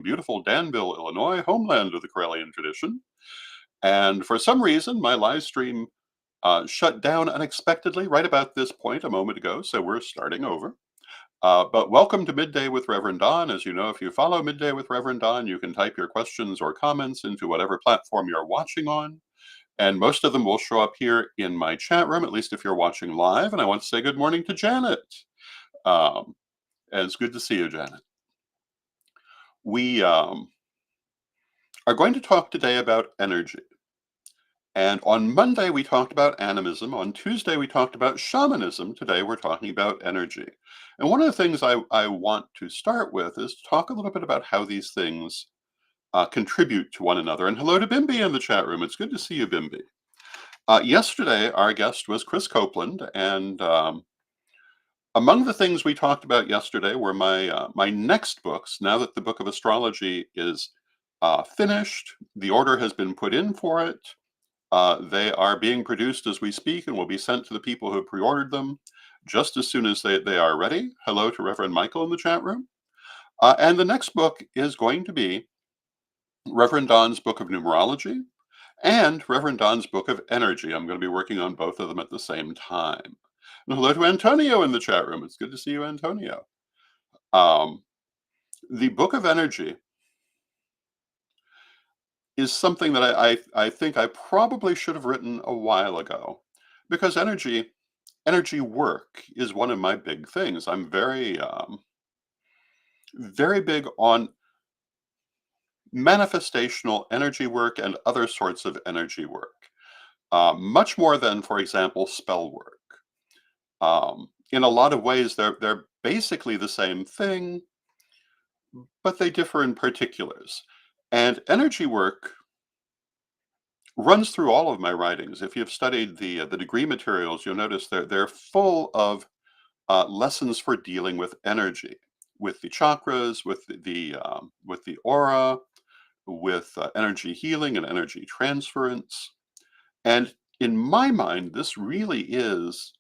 beautiful Danville, Illinois, homeland of the Karelian tradition. And for some reason, my live stream shut down unexpectedly right about this point a moment ago, so we're starting over. But welcome to Midday with Reverend Don. As you know, if you follow Midday with Reverend Don, you can type your questions or comments into whatever platform you're watching on. And most of them will show up here in my chat room, at least if you're watching live. And I want to say good morning to Janet. Um, and it's good to see you, Janet. We are going to talk today about energy. And on Monday, we talked about animism. On Tuesday, we talked about shamanism. Today, we're talking about energy. And one of the things I want to start with is to talk a little bit about how these things contribute to one another. And hello to Bimby in the chat room. It's good to see you, Bimby. Yesterday, our guest was Chris Copeland. And among the things we talked about yesterday were my next books. Now that the Book of Astrology is finished, the order has been put in for it. They are being produced as we speak and will be sent to the people who pre-ordered them just as soon as they are ready. Hello to Reverend Michael in the chat room. And the next book is going to be Reverend Don's Book of Numerology and Reverend Don's Book of Energy. I'm going to be working on both of them at the same time. And hello to Antonio in the chat room. It's good to see you, Antonio. The Book of Energy is something that I think I probably should have written a while ago, because energy work is one of my big things. I'm very big on manifestational energy work and other sorts of energy work, much more than, for example, spell work. In a lot of ways, they're basically the same thing, but they differ in particulars. And energy work runs through all of my writings. If you've studied the degree materials, you'll notice they're full of lessons for dealing with energy, with the chakras, with the aura, with energy healing and energy transference. And in my mind, this really is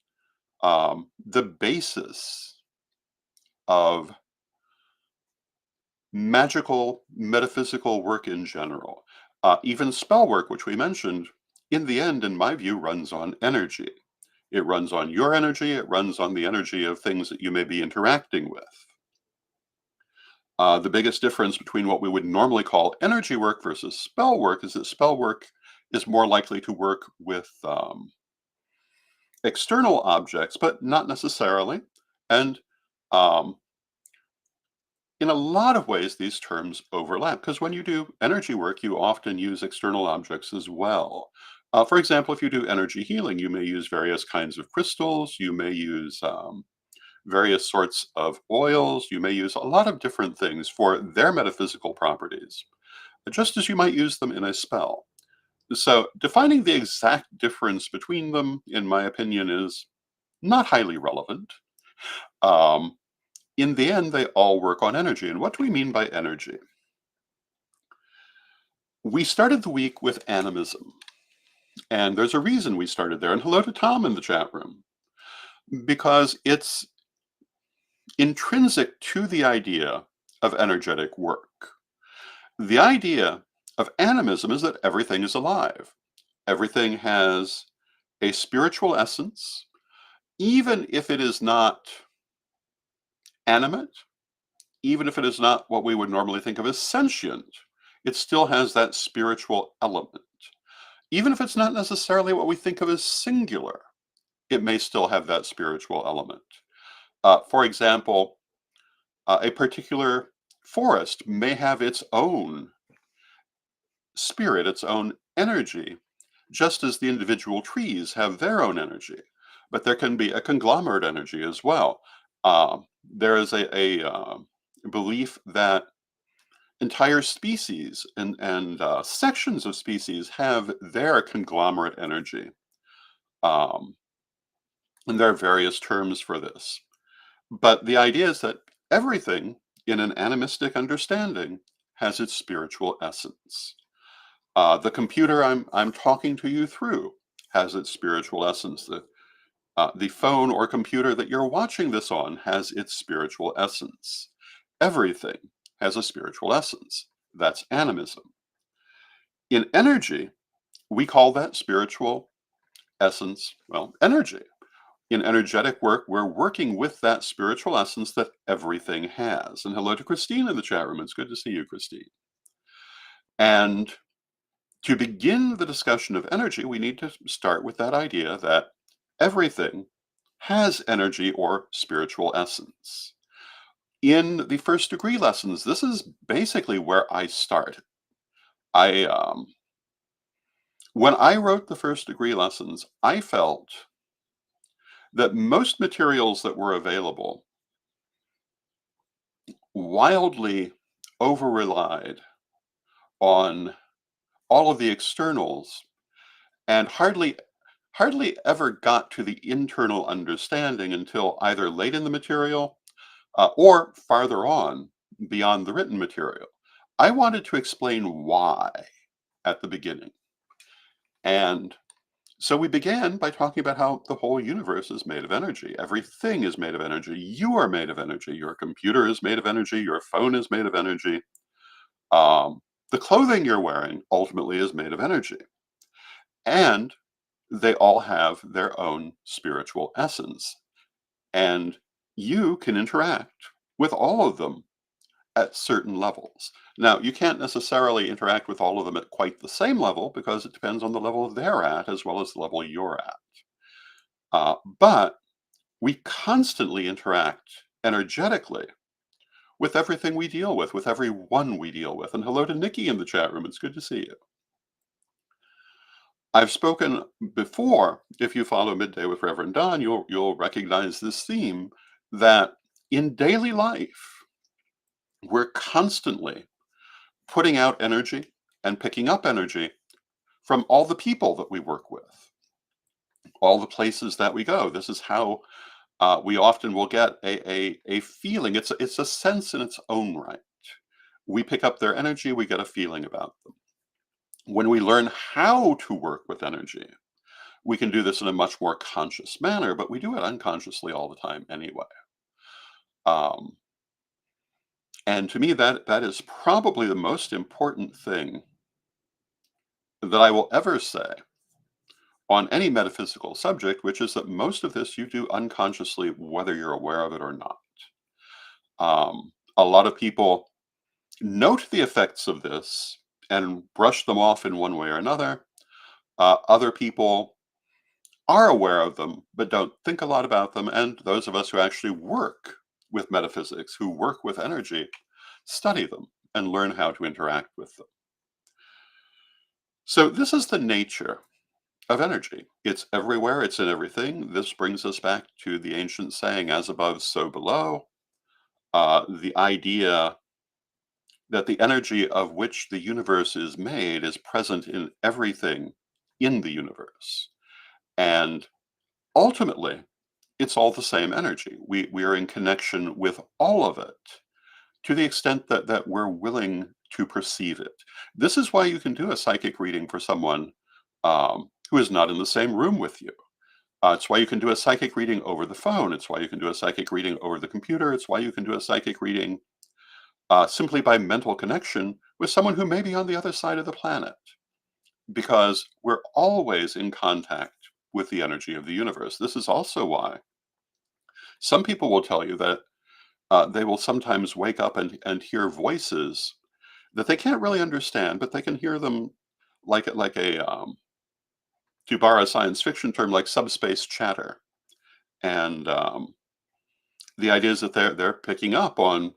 the basis of magical, metaphysical work in general. Even spell work, which we mentioned, in the end, in my view, runs on energy. It runs on your energy, it runs on the energy of things that you may be interacting with. The biggest difference between what we would normally call energy work versus spell work is that spell work is more likely to work with external objects, but not necessarily. And um, in a lot of ways, these terms overlap, because when you do energy work, you often use external objects as well. For example, if you do energy healing, you may use various kinds of crystals, you may use various sorts of oils, you may use a lot of different things for their metaphysical properties, just as you might use them in a spell. So, defining the exact difference between them, in my opinion, is not highly relevant. Um, in the end, they all work on energy. And what do we mean by energy? We started the week with animism, and there's a reason we started there. And hello to Tom in the chat room, because it's intrinsic to the idea of energetic work. The idea of animism is that everything is alive. Everything has a spiritual essence, even if it is not animate, even if it is not what we would normally think of as sentient, it still has that spiritual element. Even if it's not necessarily what we think of as singular, it may still have that spiritual element. For example, a particular forest may have its own spirit, its own energy, just as the individual trees have their own energy. But there can be a conglomerate energy as well. There is a belief that entire species and sections of species have their conglomerate energy. Um, and there are various terms for this. But the idea is that everything in an animistic understanding has its spiritual essence. The computer I'm talking to you through has its spiritual essence. The phone or computer that you're watching this on has its spiritual essence. Everything has a spiritual essence. That's animism. In energy, we call that spiritual essence, well, energy. In energetic work, we're working with that spiritual essence that everything has. And hello to Christine in the chat room. It's good to see you, Christine. And to begin the discussion of energy, we need to start with that idea that everything has energy or spiritual essence. In the first degree lessons, this is basically where I start. I When I wrote the first degree lessons, I felt that most materials that were available wildly over relied on all of the externals and hardly ever got to the internal understanding until either late in the material or farther on beyond the written material. I wanted to explain why at the beginning. And so we began by talking about how the whole universe is made of energy. Everything is made of energy. You are made of energy. Your computer is made of energy. Your phone is made of energy. Um, the clothing you're wearing ultimately is made of energy. And they all have their own spiritual essence. And you can interact with all of them at certain levels. Now, you can't necessarily interact with all of them at quite the same level because it depends on the level they're at as well as the level you're at. But we constantly interact energetically with everything we deal with everyone we deal with. And hello to Nikki in the chat room. It's good to see you. I've spoken before. If you follow Midday with Rev Don, you'll recognize this theme that in daily life, we're constantly putting out energy and picking up energy from all the people that we work with, all the places that we go. This is how we often will get a feeling. It's a sense in its own right. We pick up their energy, we get a feeling about them. When we learn how to work with energy, we can do this in a much more conscious manner, but we do it unconsciously all the time anyway. Um, and to me, that is probably the most important thing that I will ever say on any metaphysical subject, which is that most of this you do unconsciously, whether you're aware of it or not. A lot of people note the effects of this and brush them off in one way or another. Other people are aware of them, but don't think a lot about them. And those of us who actually work with metaphysics, who work with energy, study them and learn how to interact with them. So this is the nature of energy. It's everywhere, it's in everything. This brings us back to the ancient saying, as above, so below. The idea that the energy of which the universe is made is present in everything in the universe. And ultimately, it's all the same energy. We are in connection with all of it to the extent that we're willing to perceive it. This is why you can do a psychic reading for someone who is not in the same room with you. It's why you can do a psychic reading over the phone. It's why you can do a psychic reading over the computer. It's why you can do a psychic reading simply by mental connection with someone who may be on the other side of the planet. Because we're always in contact with the energy of the universe. This is also why some people will tell you that they will sometimes wake up and hear voices that they can't really understand, but they can hear them like a to borrow a science fiction term, like subspace chatter. And the idea is that they're picking up on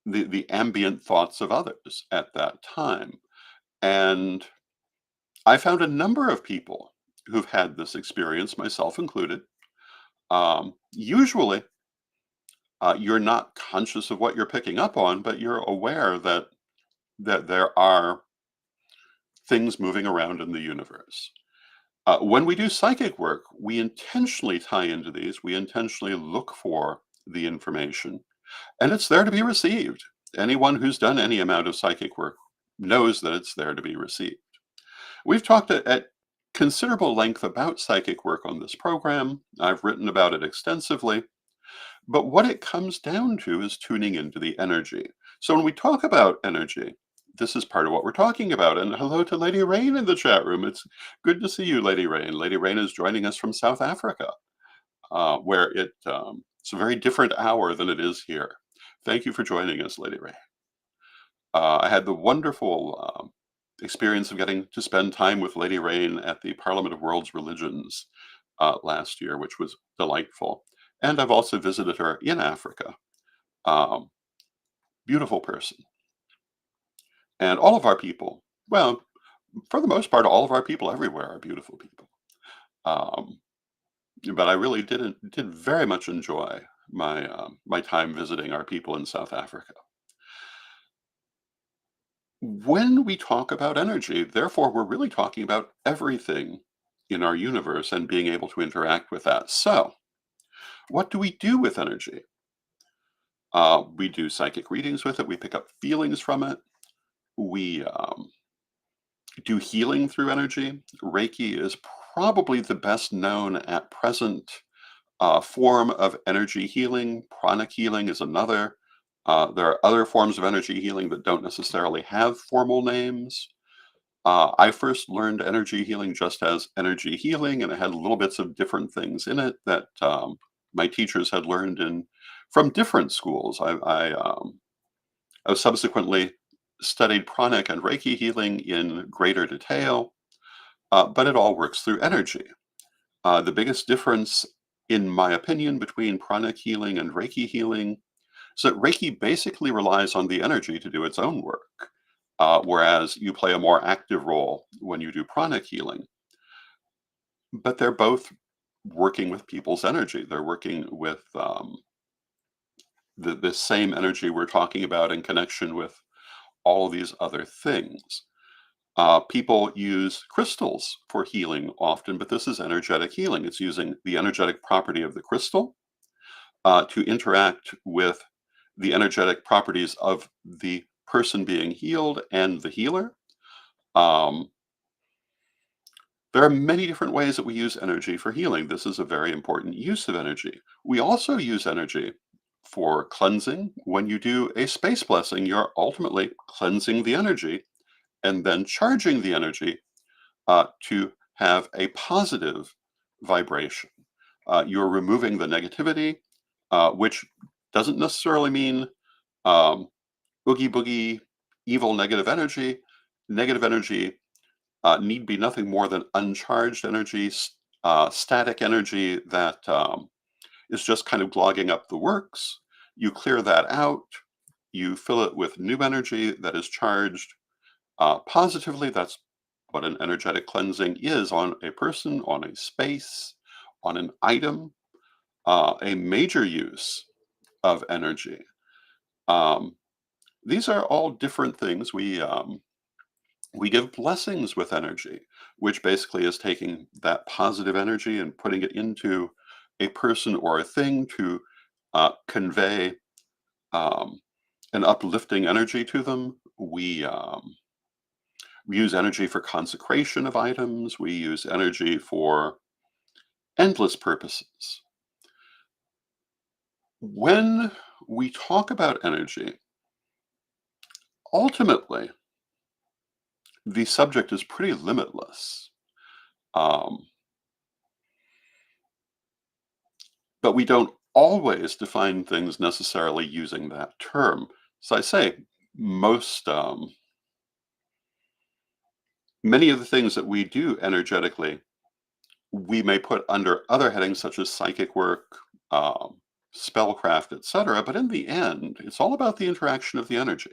the ambient thoughts of others at that time. And I found a number of people who've had this experience, myself included. Usually, you're not conscious of what you're picking up on, but you're aware that there are things moving around in the universe. When we do psychic work, we intentionally tie into these. We intentionally look for the information, and it's there to be received. Anyone who's done any amount of psychic work knows that it's there to be received. We've talked at considerable length about psychic work on this program. I've written about it extensively. But what it comes down to is tuning into the energy. So when we talk about energy, this is part of what we're talking about. And hello to Lady Rain in the chat room. It's good to see you, Lady Rain. Lady Rain is joining us from South Africa, where it's a very different hour than it is here. Thank you for joining us, Lady Rain. I had the wonderful experience of getting to spend time with Lady Rain at the Parliament of World's Religions last year, which was delightful. And I've also visited her in Africa. Um, Beautiful person. And all of our people, well, for the most part, all of our people everywhere are beautiful people. Um, but I really did very much enjoy my time visiting our people in South Africa. When we talk about energy, therefore, we're really talking about everything in our universe and being able to interact with that. So, what do we do with energy? We do psychic readings with it. We pick up feelings from it. We do healing through energy. Reiki is probably the best known at present form of energy healing. Pranic healing is another. There are other forms of energy healing that don't necessarily have formal names. I first learned energy healing just as energy healing, and it had little bits of different things in it that my teachers had learned in from different schools. I subsequently studied pranic and Reiki healing in greater detail, but it all works through energy. The biggest difference, in my opinion, between pranic healing and Reiki healing is that Reiki basically relies on the energy to do its own work, whereas you play a more active role when you do pranic healing. But they're both working with people's energy. They're working with the same energy we're talking about in connection with all of these other things. People use crystals for healing often, but this is energetic healing. It's using the energetic property of the crystal to interact with the energetic properties of the person being healed and the healer. Um, there are many different ways that we use energy for healing. This is a very important use of energy. We also use energy for cleansing. When you do a space blessing, you're ultimately cleansing the energy and then charging the energy to have a positive vibration. You're removing the negativity, which doesn't necessarily mean um, boogie boogie, evil negative energy. Negative energy need be nothing more than uncharged energy, static energy that is just kind of clogging up the works. You clear that out. You fill it with new energy that is charged positively. That's what an energetic cleansing is on a person, on a space, on an item, a major use of energy. Um, these are all different things. We give blessings with energy, which basically is taking that positive energy and putting it into a person or a thing to convey um, an uplifting energy to them. We use energy for consecration of items. We use energy for endless purposes. When we talk about energy, ultimately, the subject is pretty limitless. Um, but we don't always define things necessarily using that term. So I say most, many of the things that we do energetically, we may put under other headings such as psychic work, um, spellcraft, etc. But in the end, it's all about the interaction of the energy.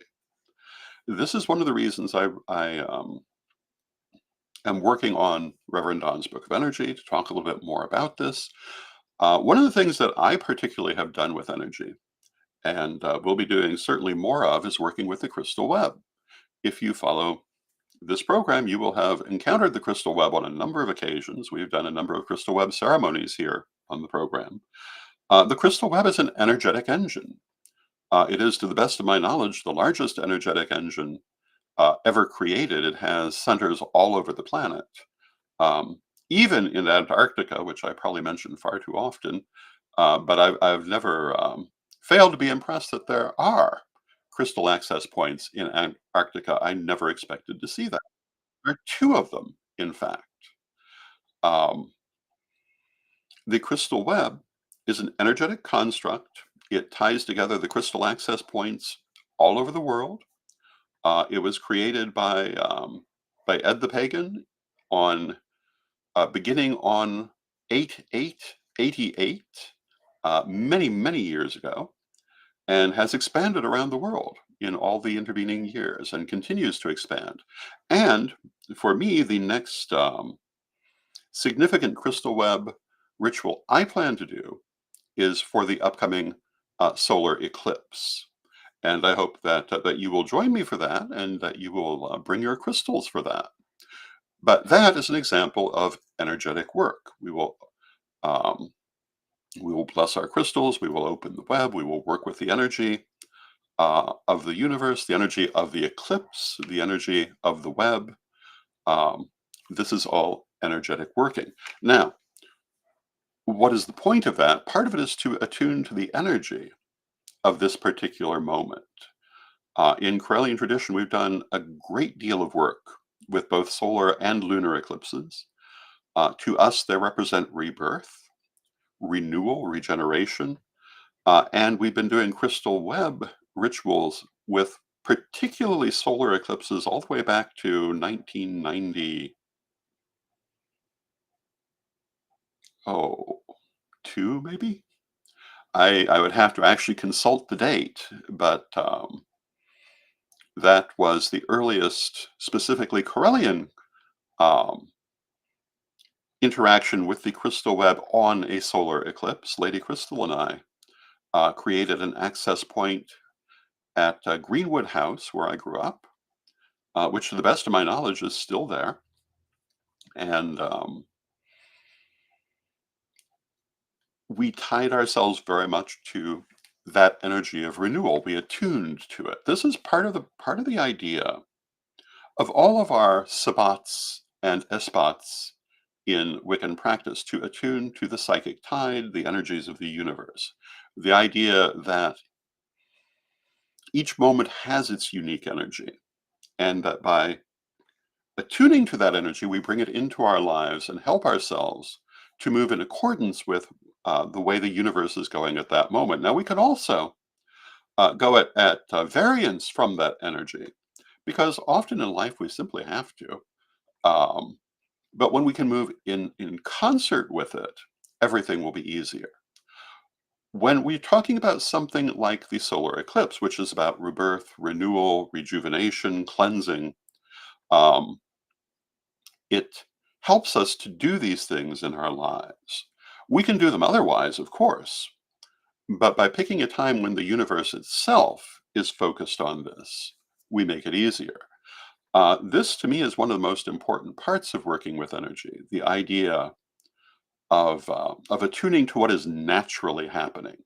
This is one of the reasons I am working on Reverend Don's Book of Energy to talk a little bit more about this. One of the things that I particularly have done with energy, and will be doing certainly more of, is working with the crystal web. If you follow this program, you will have encountered the crystal web on a number of occasions. We've done a number of crystal web ceremonies here on the program. The crystal web is an energetic engine. It is, to the best of my knowledge, the largest energetic engine ever created. It has centers all over the planet. Um, Even in Antarctica, which I probably mention far too often, but I've never failed to be impressed that there are crystal access points in Antarctica. I never expected to see that. There are two of them, in fact. Um, the crystal web is an energetic construct. It ties together the crystal access points all over the world. It was created by Ed the Pagan on beginning on 8/8/88, many, many years ago, and has expanded around the world in all the intervening years and continues to expand. And for me, the next significant crystal web ritual I plan to do is for the upcoming solar eclipse. And I hope that you will join me for that and that you will bring your crystals for that. But that is an example of energetic work. Um, we will bless our crystals. We will open the web. We will work with the energy of the universe, the energy of the eclipse, the energy of the web. Um, this is all energetic working. Now, what is the point of that? Part of it is to attune to the energy of this particular moment. In Karelian tradition, we've done a great deal of work with both solar and lunar eclipses. To us, they represent rebirth, renewal, regeneration, and we've been doing crystal web rituals with particularly solar eclipses all the way back to 1990. Oh, two maybe? I would have to actually consult the date, but that was the earliest, specifically Karelian um, interaction with the crystal web on a solar eclipse. Lady Crystal and I created an access point at Greenwood House, where I grew up, which, to the best of my knowledge, is still there. And we tied ourselves very much to that energy of renewal. We attuned to it. This is part of the idea of all of our sabbats and esbats in Wiccan practice, to attune to the psychic tide, the energies of the universe. The idea that each moment has its unique energy, and that by attuning to that energy, we bring it into our lives and help ourselves to move in accordance with the way the universe is going at that moment. Now, we can also go at variance from that energy, because often in life we simply have to. Um, but when we can move in concert with it, everything will be easier. When we're talking about something like the solar eclipse, which is about rebirth, renewal, rejuvenation, cleansing, um, it helps us to do these things in our lives. We can do them otherwise, of course, but by picking a time when the universe itself is focused on this, we make it easier. This, to me, is one of the most important parts of working with energy, the idea of attuning to what is naturally happening.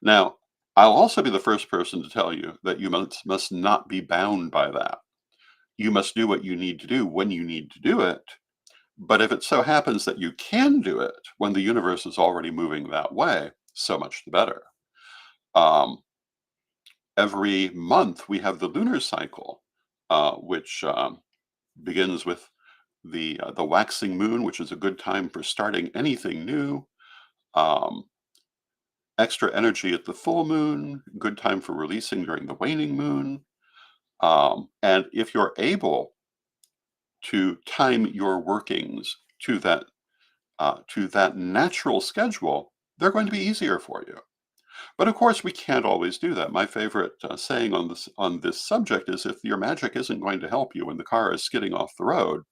Now, I'll also be the first person to tell you that you must not be bound by that. You must do what you need to do when you need to do it. But if it so happens that you can do it when the universe is already moving that way, so much the better. Um, every month we have the lunar cycle, which begins with the waxing moon, which is a good time for starting anything new. Um, extra energy at the full moon, good time for releasing during the waning moon. And if you're able to time your workings to that natural schedule, they're going to be easier for you. But of course, we can't always do that. My favorite saying on this subject is, if your magic isn't going to help you when the car is skidding off the road,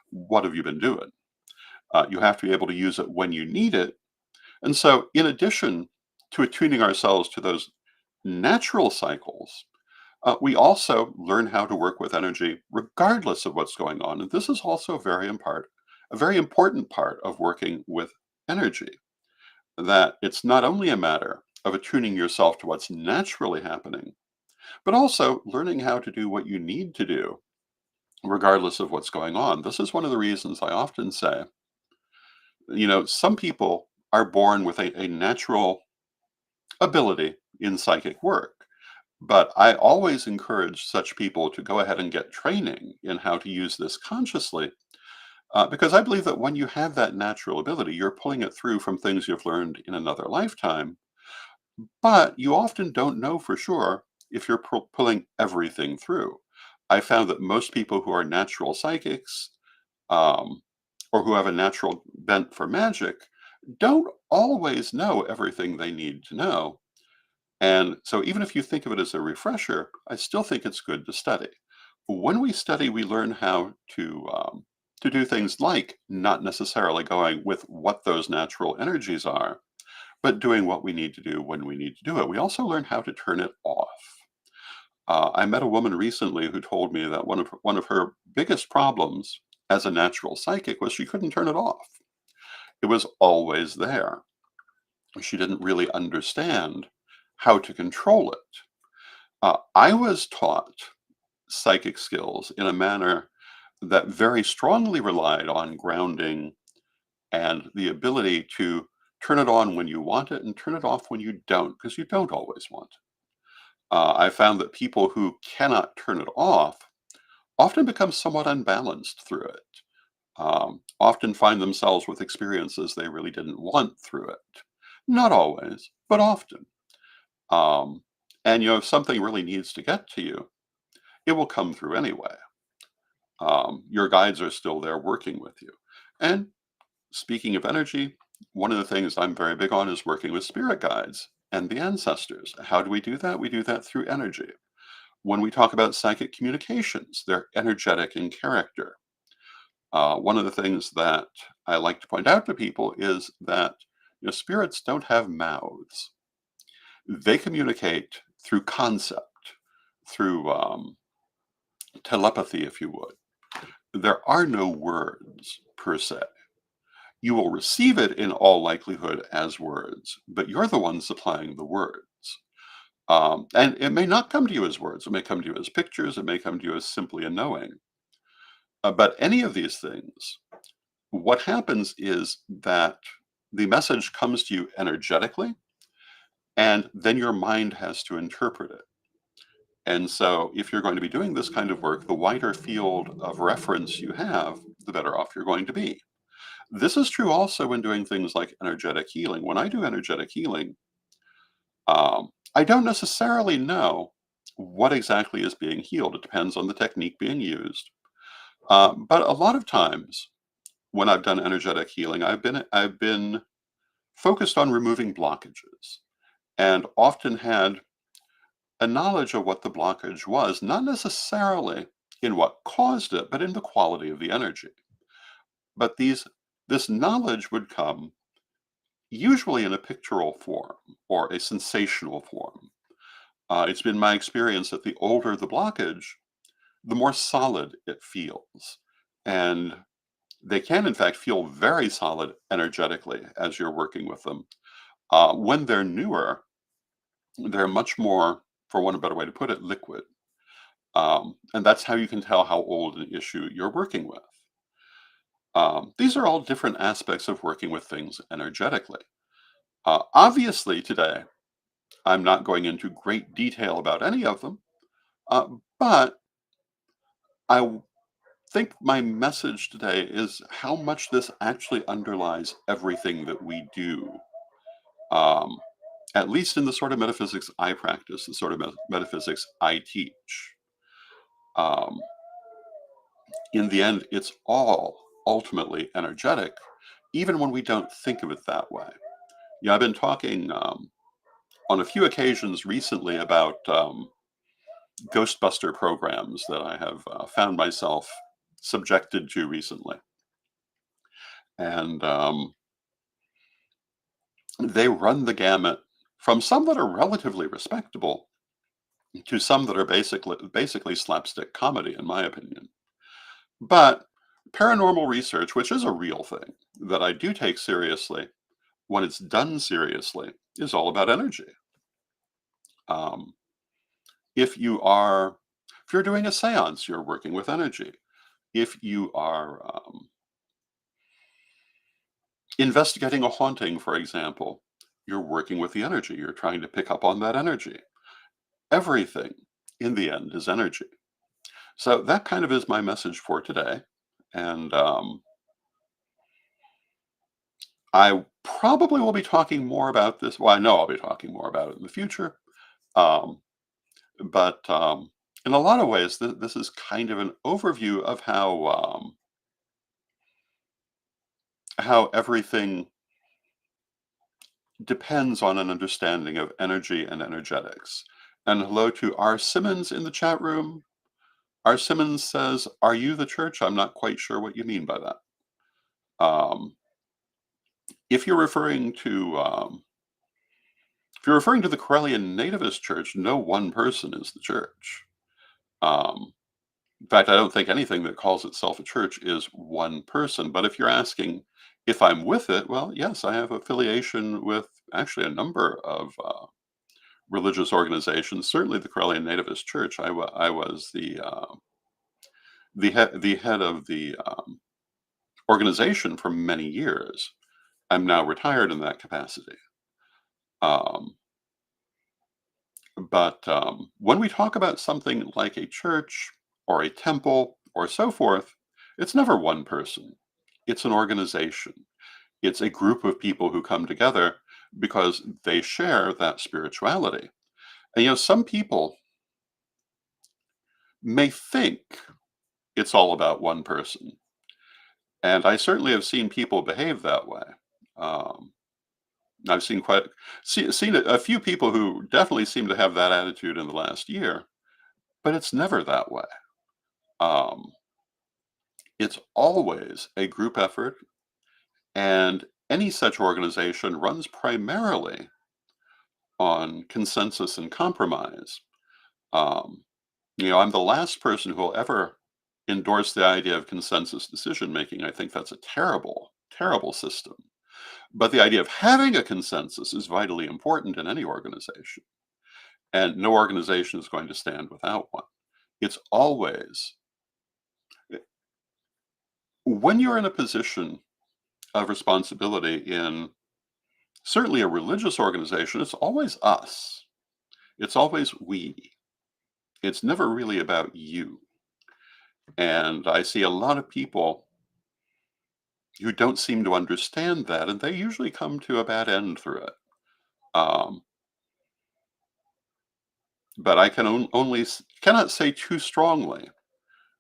what have you been doing? You have to be able to use it when you need it. And so, in addition to attuning ourselves to those natural cycles, we also learn how to work with energy regardless of what's going on. And this is also a very important part of working with energy, that it's not only a matter of attuning yourself to what's naturally happening, but also learning how to do what you need to do regardless of what's going on. This is one of the reasons I often say, some people are born with a natural ability in psychic work. But I always encourage such people to go ahead and get training in how to use this consciously, because I believe that when you have that natural ability, you're pulling it through from things you've learned in another lifetime. But you often don't know for sure if you're pulling everything through. I found that most people who are natural psychics, um, or who have a natural bent for magic, don't always know everything they need to know. And so, even if you think of it as a refresher, I still think it's good to study. When we study, we learn how to do things like not necessarily going with what those natural energies are, but doing what we need to do when we need to do it. We also learn how to turn it off. I met a woman recently who told me that one of her biggest problems as a natural psychic was she couldn't turn it off. It was always there. She didn't really understand how to control it. I was taught psychic skills in a manner that very strongly relied on grounding and the ability to turn it on when you want it and turn it off when you don't, because you don't always want it. I found that people who cannot turn it off often become somewhat unbalanced through it, often find themselves with experiences they really didn't want through it. Not always, but often. Um, and if something really needs to get to you, it will come through anyway. Your guides are still there working with you. And speaking of energy, one of the things I'm very big on is working with spirit guides and the ancestors. How do we do that? We do that through energy. When we talk about psychic communications, they're energetic in character. One of the things that I like to point out to people is that spirits don't have mouths. They communicate through concept, through telepathy, if you would. There are no words per se. You will receive it in all likelihood as words, but you're the one supplying the words. And it may not come to you as words. It may come to you as pictures. It may come to you as simply a knowing. But any of these things, what happens is that the message comes to you energetically, and then your mind has to interpret it. And so, if you're going to be doing this kind of work, the wider field of reference you have, the better off you're going to be. This is true also when doing things like energetic healing. When I do energetic healing, I don't necessarily know what exactly is being healed. It depends on the technique being used. But a lot of times, when I've done energetic healing, I've been focused on removing blockages, and often had a knowledge of what the blockage was, not necessarily in what caused it, but in the quality of the energy. But this knowledge would come usually in a pictorial form or a sensational form. It's been my experience that the older the blockage, the more solid it feels. And they can, in fact, feel very solid energetically as you're working with them. When they're newer, they're much more, for one better way to put it, liquid. And that's how you can tell how old an issue you're working with. These are all different aspects of working with things energetically. Obviously, today, I'm not going into great detail about any of them, uh, but I think my message today is how much this actually underlies everything that we do. Um, at least in the sort of metaphysics I practice, the sort of metaphysics I teach. Um, in the end, it's all ultimately energetic, even when we don't think of it that way. I've been talking on a few occasions recently about Ghostbuster programs that I have found myself subjected to recently. And they run the gamut from some that are relatively respectable to some that are basically slapstick comedy, in my opinion. But paranormal research, which is a real thing that I do take seriously, when it's done seriously, is all about energy. Um, if you are, if you're doing a séance, you're working with energy. If you are investigating a haunting, for example, you're working with the energy. You're trying to pick up on that energy. Everything in the end is energy. So that kind of is my message for today. And I probably will be talking more about this. Well, I know I'll be talking more about it in the future. Um, but in a lot of ways, this is kind of an overview of how everything depends on an understanding of energy and energetics. And hello to R. Simmons in the chat room. R. Simmons says, "Are you the church?" I'm not quite sure what you mean by that. Um, if you're referring to if you're referring to the Corellian Nativist Church, no one person is the church. Um, in fact, I don't think anything that calls itself a church is one person. But if you're asking if I'm with it, well, yes, I have affiliation with actually a number of religious organizations. Certainly, the Corellian Nativist Church. I was the head of the organization for many years. I'm now retired in that capacity. Um, but when we talk about something like a church or a temple or so forth, it's never one person. It's an organization. It's a group of people who come together because they share that spirituality. And some people may think it's all about one person. And I certainly have seen people behave that way. Um, I've seen a few people who definitely seem to have that attitude in the last year, but it's never that way. Um, it's always a group effort, and any such organization runs primarily on consensus and compromise. Um, I'm the last person who will ever endorse the idea of consensus decision making. I think that's a terrible, terrible system. But the idea of having a consensus is vitally important in any organization, and no organization is going to stand without one. It's always, when you're in a position of responsibility in certainly a religious organization, it's always us. It's always we. It's never really about you. And I see a lot of people who don't seem to understand that, and they usually come to a bad end through it. Um, but I can cannot say too strongly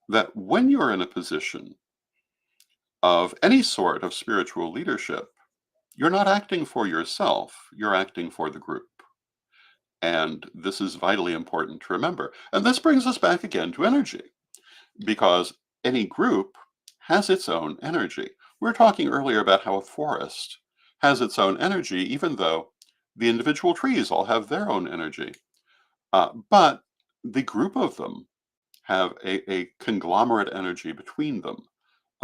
that when you're in a position of any sort of spiritual leadership, you're not acting for yourself, you're acting for the group. And this is vitally important to remember. And this brings us back again to energy, because any group has its own energy. We were talking earlier about how a forest has its own energy, even though the individual trees all have their own energy. But the group of them have a conglomerate energy between them.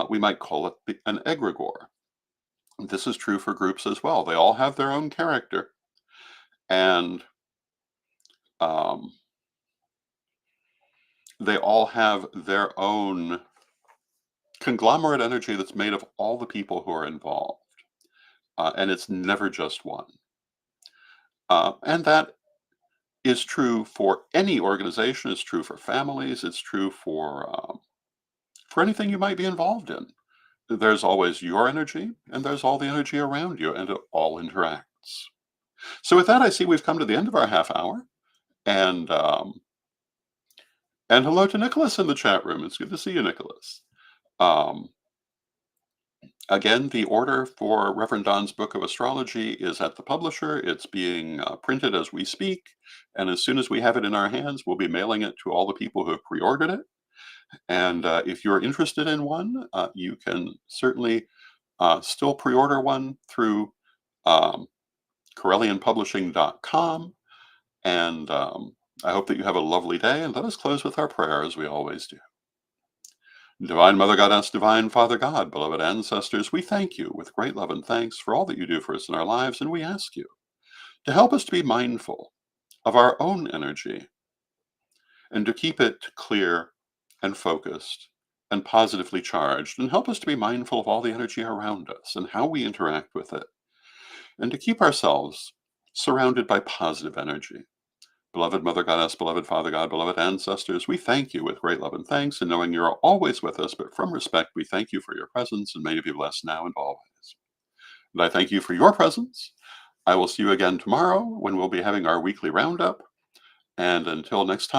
We might call it an egregore. This is true for groups as well. They all have their own character, and um, they all have their own conglomerate energy that's made of all the people who are involved. And it's never just one. And that is true for any organization. It's true for families. It's true for anything you might be involved in. There's always your energy, and there's all the energy around you, and it all interacts. So with that, I see we've come to the end of our half hour, and and hello to Nicholas in the chat room. It's good to see you, Nicholas. Um, Again, the order for Reverend Don's Book of Astrology is at the publisher. It's being printed as we speak, and as soon as we have it in our hands, we'll be mailing it to all the people who have pre-ordered it. And if you're interested in one, you can certainly still pre-order one through um, CorellianPublishing.com. And I hope that you have a lovely day, and let us close with our prayer as we always do. Divine Mother Goddess, Divine Father God, beloved ancestors, we thank you with great love and thanks for all that you do for us in our lives, and we ask you to help us to be mindful of our own energy and to keep it clear and focused and positively charged, and help us to be mindful of all the energy around us and how we interact with it, and to keep ourselves surrounded by positive energy. Beloved Mother Goddess, beloved Father God, beloved ancestors, we thank you with great love and thanks, and knowing you're always with us, but from respect, we thank you for your presence, and may you be blessed now and always. And I thank you for your presence. I will see you again tomorrow when we'll be having our weekly roundup. And until next time,